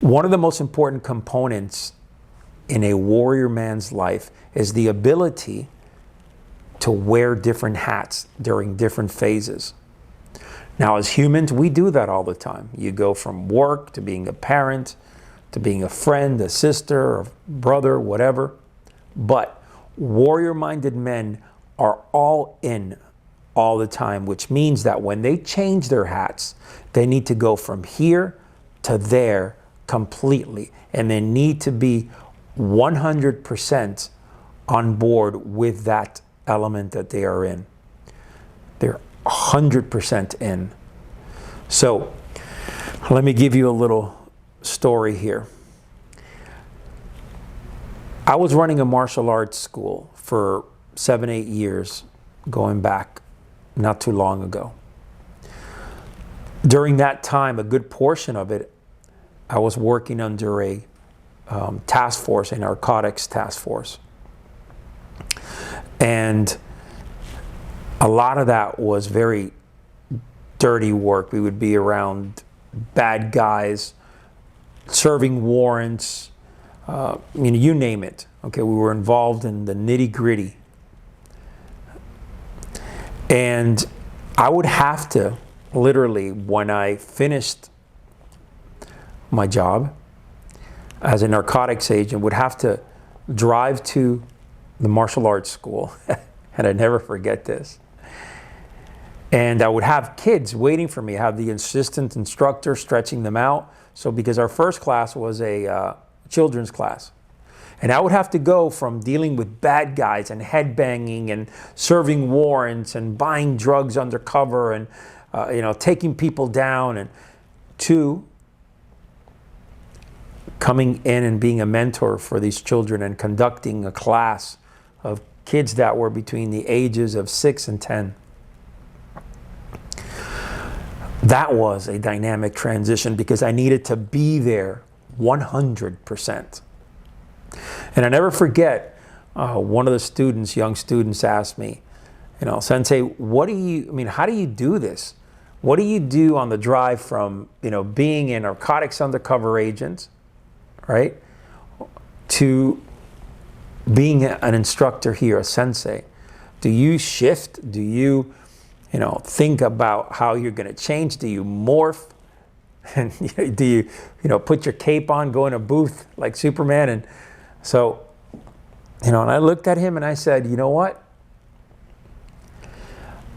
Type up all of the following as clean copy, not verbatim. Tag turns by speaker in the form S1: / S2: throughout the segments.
S1: One of the most important components in a warrior man's life is the ability to wear different hats during different phases. Now, as humans, we do that all the time. You go from work to being a parent, to being a friend, a sister, a brother, whatever. But warrior-minded men are all in all the time, which means that when they change their hats, they need to go from here to there completely. And they need to be 100% on board with that element that they are in. They're 100% in. So let me give you a little story here. I was running a martial arts school for 7-8 years, going back not too long ago. During that time, a good portion of it, I was working under a task force, a narcotics task force. And a lot of that was very dirty work. We would be around bad guys, serving warrants, you name it. Okay, we were involved in the nitty-gritty. And I would have to, literally, when I finished my job as a narcotics agent, would have to drive to the martial arts school. And I never forget this. And I would have kids waiting for me. I have the assistant instructor stretching them out. So because our first class was a children's class. And I would have to go from dealing with bad guys and headbanging and serving warrants and buying drugs undercover and taking people down, and to coming in and being a mentor for these children and conducting a class of kids that were between the ages of 6 and 10. That was a dynamic transition because I needed to be there 100%. And I never forget, one of the students, young students, asked me, Sensei, how do you do this? What do you do on the drive from, being a narcotics undercover agent, right, to being an instructor here, a sensei? Do you shift? Do you, think about how you're going to change? Do you morph? And do you, put your cape on, go in a booth like Superman? And so, and I looked at him and I said, you know what?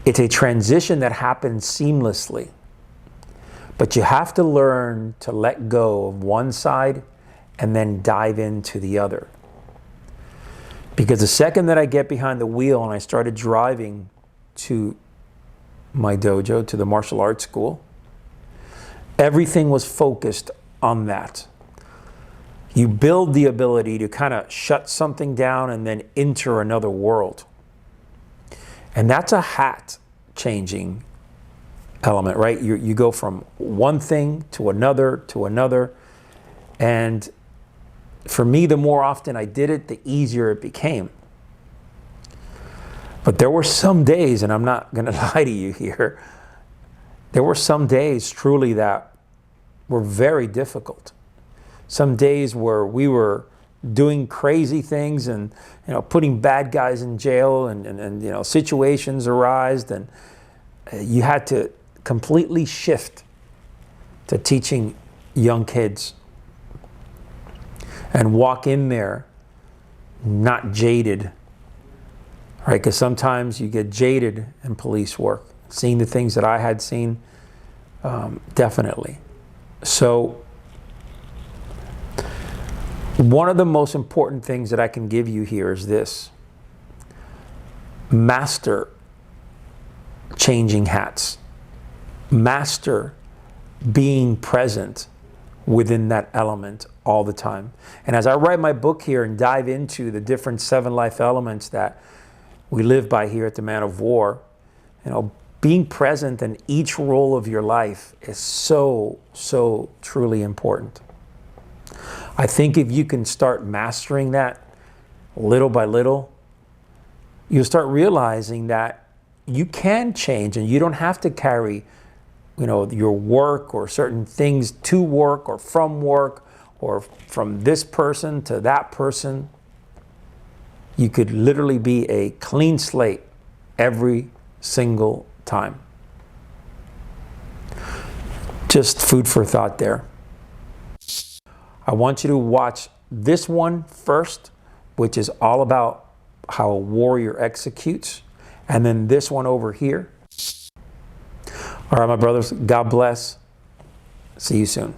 S1: It's a transition that happens seamlessly. But you have to learn to let go of one side and then dive into the other. Because the second that I get behind the wheel and I started driving to my dojo, to the martial arts school, everything was focused on that. You build the ability to kind of shut something down and then enter another world. And that's a hat changing element, right? You go from one thing to another. And for me, the more often I did it, the easier it became. But there were some days, and I'm not going to lie to you here, there were some days truly that were very difficult. Some days where we were doing crazy things and putting bad guys in jail and situations arise, and you had to completely shift to teaching young kids and walk in there not jaded, right? Because sometimes you get jaded in police work, seeing the things that I had seen, definitely. So one of the most important things that I can give you here is this: master changing hats, master being present within that element all the time. And as I write my book here and dive into the different 7 life elements that we live by here at the Man of War, being present in each role of your life is so, so truly important. I think if you can start mastering that little by little, you'll start realizing that you can change and you don't have to carry, your work or certain things to work or from work or from this person to that person. You could literally be a clean slate every single time. Just food for thought there. I want you to watch this one first, which is all about how a warrior executes, and then this one over here. All right, my brothers, God bless. See you soon.